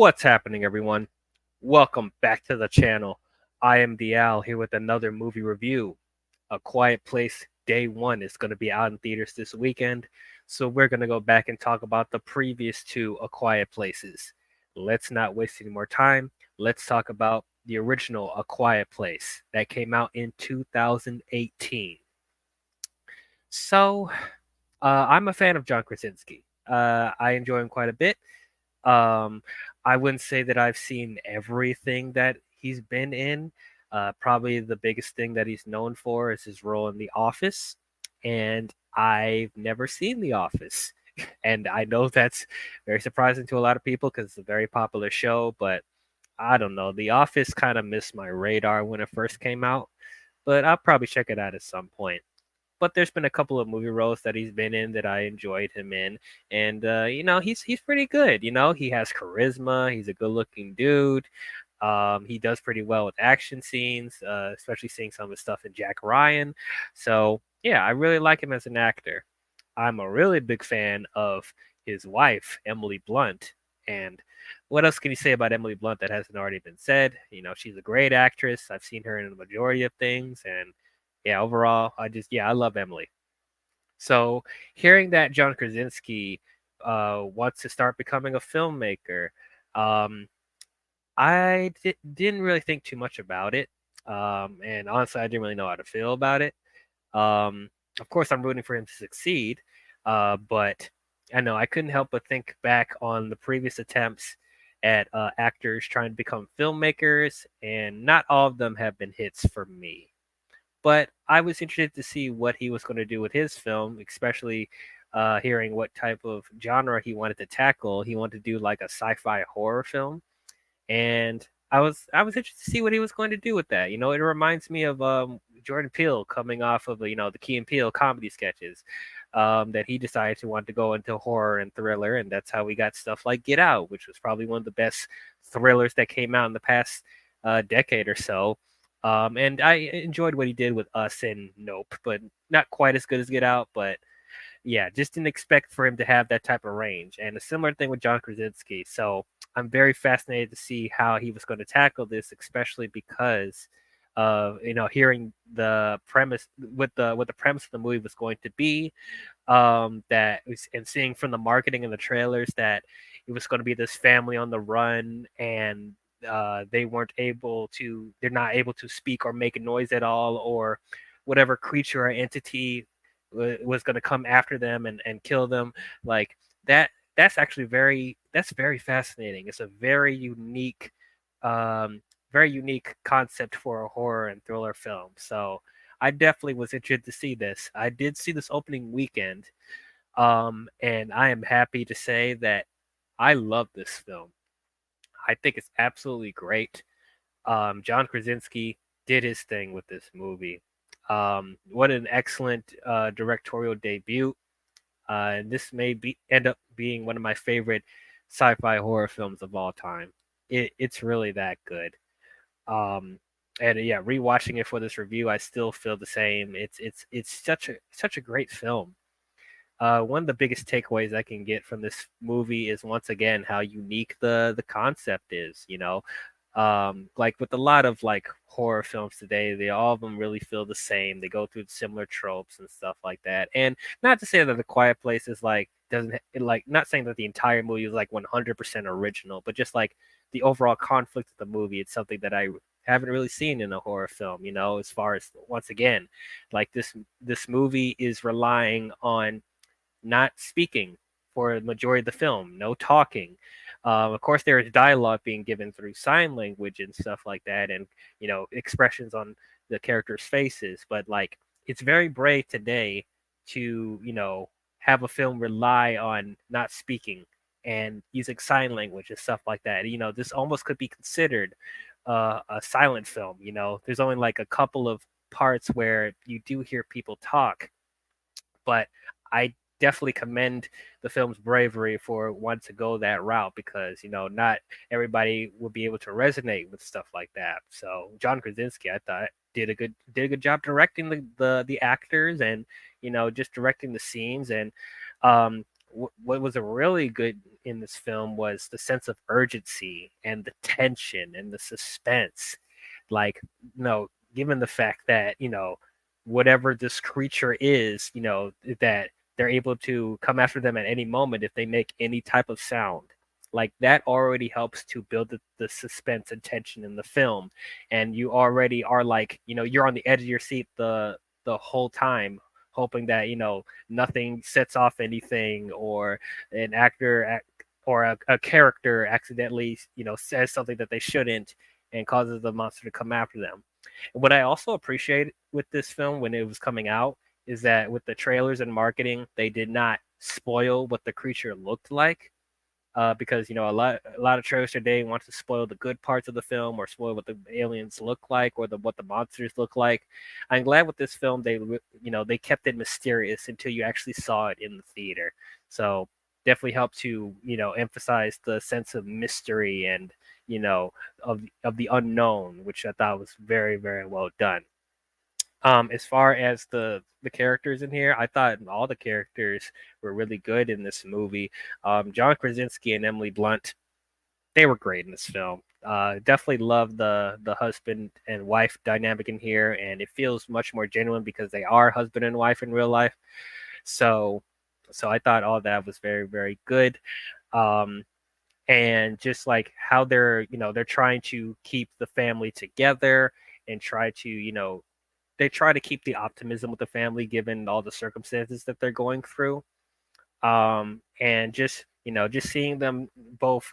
What's happening, everyone? Welcome back to the channel. I am Al here with another movie review. A Quiet Place Day 1 is going to be out in theaters this weekend, so we're going to go back and talk about the previous two A Quiet Places. Let's not waste any more time. Let's talk about the original A Quiet Place that came out in 2018. So, I'm a fan of John Krasinski. I enjoy him quite a bit. Um, I wouldn't say that I've seen everything that he's been in. Probably the biggest thing that he's known for is his role in The Office, and I've never seen The Office. And I know that's very surprising to a lot of people because it's a very popular show, but I don't know. The Office kind of missed my radar when it first came out, but I'll probably check it out at some point. But there's been a couple of movie roles that he's been in that I enjoyed him in, and he's pretty good. He has charisma. He's a good-looking dude. He does pretty well with action scenes, especially seeing some of his stuff in Jack Ryan. So yeah, I really like him as an actor. I'm a really big fan of his wife, Emily Blunt. And what else can you say about Emily Blunt that hasn't already been said? She's a great actress. I've seen her in the majority of things, and yeah, overall, I love Emily. So hearing that John Krasinski wants to start becoming a filmmaker, um, didn't really think too much about it. And honestly, I didn't really know how to feel about it. Of course, I'm rooting for him to succeed, but I know I couldn't help but think back on the previous attempts at actors trying to become filmmakers, and not all of them have been hits for me. But I was interested to see what he was going to do with his film, especially hearing what type of genre he wanted to tackle. He wanted to do like a sci-fi horror film, and I was interested to see what he was going to do with that. It reminds me of Jordan Peele coming off of the Key and Peele comedy sketches. That he decided to want to go into horror and thriller, and that's how we got stuff like Get Out, which was probably one of the best thrillers that came out in the past decade or so. And I enjoyed what he did with Us and Nope, but not quite as good as Get Out. But yeah, just didn't expect for him to have that type of range. And a similar thing with John Krasinski. So I'm very fascinated to see how he was going to tackle this, especially because of hearing the premise, what the premise of the movie was going to be. And seeing from the marketing and the trailers that it was going to be this family on the run, and they're not able to speak or make a noise at all, or whatever creature or entity was going to come after them and kill them. Like that's very fascinating. It's a very unique concept for a horror and thriller film. So I definitely was interested to see this. I did see this opening weekend, and I am happy to say that I love this film. I think it's absolutely great. John Krasinski did his thing with this movie. What an excellent directorial debut. And this end up being one of my favorite sci-fi horror films of all time. It's really that good. Um, and yeah, rewatching it for this review, I still feel the same. It's such a great film. One of the biggest takeaways I can get from this movie is once again how unique the concept is. Like with a lot of like horror films today, they all of them really feel the same. They go through similar tropes and stuff like that. And not to say that The Quiet Place is like doesn't like not saying that the entire movie is like 100% original, but just like the overall conflict of the movie, it's something that I haven't really seen in a horror film. As far as once again, like this movie is relying on not speaking for the majority of the film, no talking. Of course, there is dialogue being given through sign language and stuff like that, and expressions on the characters' faces. But like, it's very brave today to have a film rely on not speaking and using sign language and stuff like that. This almost could be considered a silent film. There's only like a couple of parts where you do hear people talk, but I definitely commend the film's bravery for wanting to go that route, because not everybody would be able to resonate with stuff like that. So John Krasinski, I thought, did a good job directing the actors, and just directing the scenes. And what was really good in this film was the sense of urgency and the tension and the suspense. Like, given the fact that, whatever this creature is, that they're able to come after them at any moment if they make any type of sound. Like that already helps to build the suspense and tension in the film. And you already are like, you're on the edge of your seat the whole time, hoping that, nothing sets off anything, or an actor or a character accidentally, says something that they shouldn't and causes the monster to come after them. What I also appreciate with this film when it was coming out is that with the trailers and marketing, they did not spoil what the creature looked like. Because a lot of trailers today want to spoil the good parts of the film or spoil what the aliens look like or what the monsters look like. I'm glad with this film they kept it mysterious until you actually saw it in the theater. So definitely helped to emphasize the sense of mystery and of the unknown, which I thought was very very well done. As far as the characters in here, I thought all the characters were really good in this movie. John Krasinski and Emily Blunt, they were great in this film. Definitely love the husband and wife dynamic in here, and it feels much more genuine because they are husband and wife in real life. So, so I thought all that was very very good. Um, and just like how they're trying to keep the family together and try to they try to keep the optimism with the family given all the circumstances that they're going through. And just seeing them both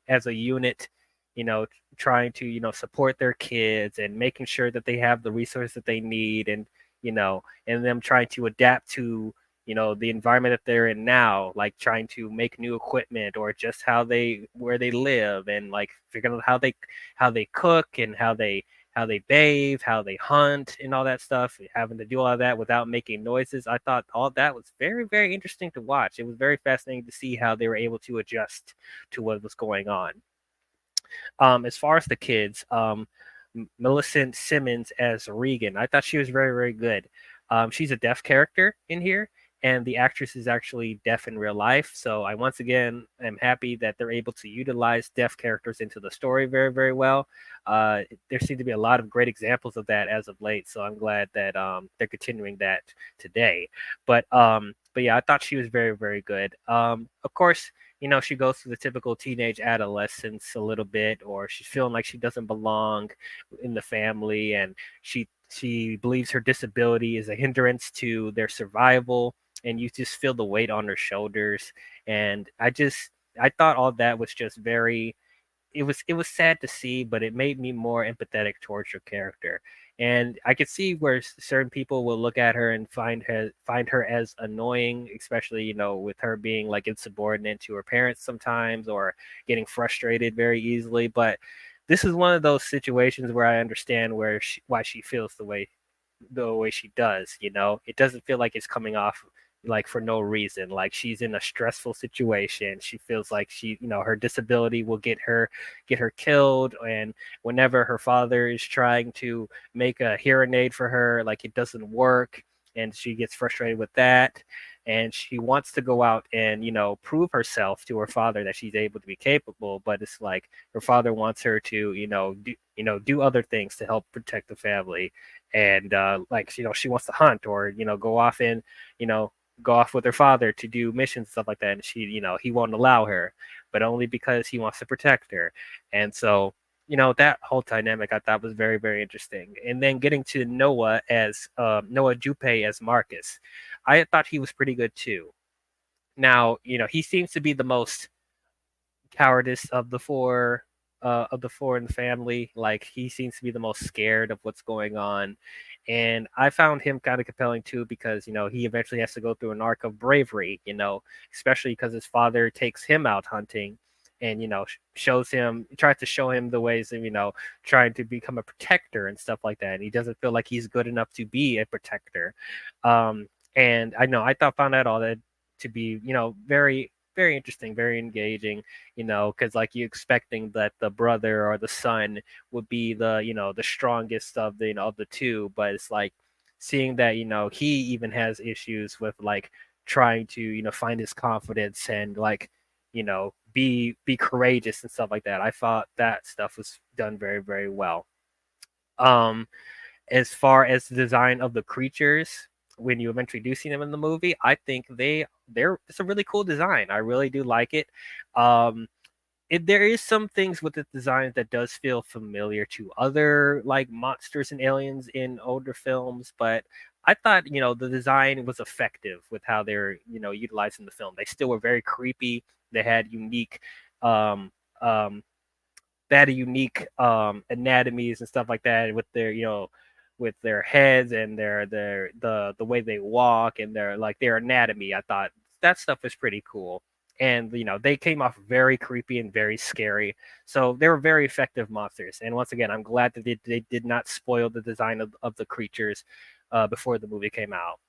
as a unit, you know, trying to support their kids and making sure that they have the resources that they need, and and them trying to adapt to the environment that they're in now, like trying to make new equipment or just where they live, and like figuring out how they cook and how they bathe, how they hunt, and all that stuff, having to do all of that without making noises. I thought all that was very, very interesting to watch. It was very fascinating to see how they were able to adjust to what was going on. As far as the kids, Millicent Simmons as Regan, I thought she was very, very good. She's a deaf character in here, and the actress is actually deaf in real life. So I once again am happy that they're able to utilize deaf characters into the story very, very well. There seem to be a lot of great examples of that as of late, so I'm glad that they're continuing that today. But yeah, I thought she was very, very good. Of course, she goes through the typical teenage adolescence a little bit, or she's feeling like she doesn't belong in the family, and she believes her disability is a hindrance to their survival, and you just feel the weight on her shoulders. And I thought all that was just very, it was sad to see, but it made me more empathetic towards her character. And I could see where certain people will look at her and find her as annoying, especially with her being like insubordinate to her parents sometimes, or getting frustrated very easily. But this is one of those situations where I understand why she feels the way she does. It doesn't feel like it's coming off like for no reason. Like she's in a stressful situation. She feels like her disability will get her killed, and whenever her father is trying to make a hearing aid for her, like it doesn't work, and she gets frustrated with that. And she wants to go out and prove herself to her father that she's able to be capable, but it's like her father wants her to do other things to help protect the family. And like she wants to hunt, or you know go off with her father to do missions and stuff like that, and he won't allow her, but only because he wants to protect her. And so that whole dynamic I thought was very very interesting. And then getting to Noah Jupe as Marcus, I thought he was pretty good too. Now he seems to be the most cowardice of the four in the family. Like he seems to be the most scared of what's going on, and I found him kind of compelling too, because he eventually has to go through an arc of bravery. Especially because his father takes him out hunting, and tries to show him the ways of trying to become a protector and stuff like that. And he doesn't feel like he's good enough to be a protector. um and found out all that to be very very interesting, very engaging. Because like you expecting that the brother or the son would be the strongest of the of the two, but it's like seeing that he even has issues with like trying to, find his confidence and like, be courageous and stuff like that. I thought that stuff was done very, very well. Um, as far as the design of the creatures, when you eventually do see them in the movie, I think it's a really cool design. I really do like it. Um, there is some things with the design that does feel familiar to other like monsters and aliens in older films, but I thought, the design was effective with how they're, utilizing the film. They still were very creepy. They had unique um um anatomies and stuff like that with their, with their heads and the way they walk and their anatomy. I thought that stuff was pretty cool. And they came off very creepy and very scary. So they were very effective monsters. And once again, I'm glad that they did not spoil the design of the creatures before the movie came out.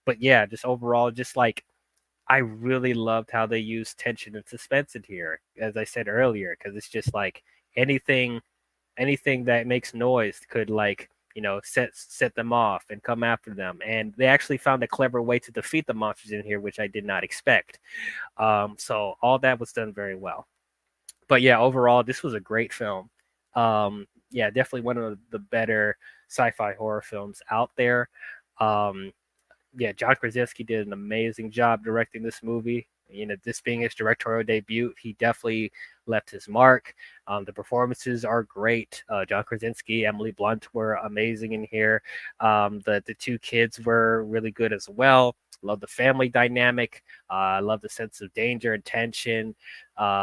But yeah, just overall, just like I really loved how they used tension and suspense in here, as I said earlier, because it's just like anything anything that makes noise could like, set them off and come after them. And they actually found a clever way to defeat the monsters in here, which I did not expect. So all that was done very well. But yeah, overall, this was a great film. Yeah, definitely one of the better sci-fi horror films out there. Um, yeah, John Krasinski did an amazing job directing this movie. This being his directorial debut, he definitely left his mark. The performances are great. John Krasinski, Emily Blunt were amazing in here. The two kids were really good as well. Love the family dynamic. Love the sense of danger and tension.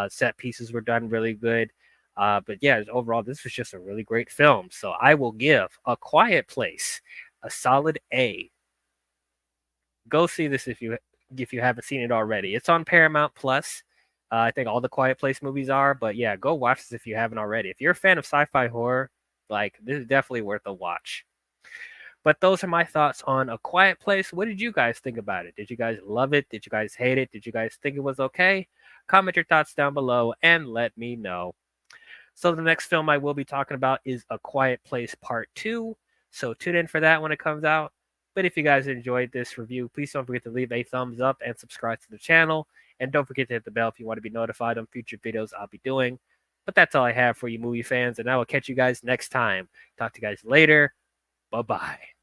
Set pieces were done really good. But yeah, overall, this was just a really great film. So I will give A Quiet Place a solid A. Go see this if you haven't seen it already. It's on Paramount Plus. I think all the Quiet Place movies are, but yeah, go watch this if you haven't already. If you're a fan of sci-fi horror, like this is definitely worth a watch. But those are my thoughts on A Quiet Place. What did you guys think about it? Did you guys love it? Did you guys hate it? Did you guys think it was okay? Comment your thoughts down below and let me know. So the next film I will be talking about is A Quiet Place Part 2. So tune in for that when it comes out. But if you guys enjoyed this review, please don't forget to leave a thumbs up and subscribe to the channel. And don't forget to hit the bell if you want to be notified on future videos I'll be doing. But that's all I have for you movie fans, and I will catch you guys next time. Talk to you guys later. Bye-bye.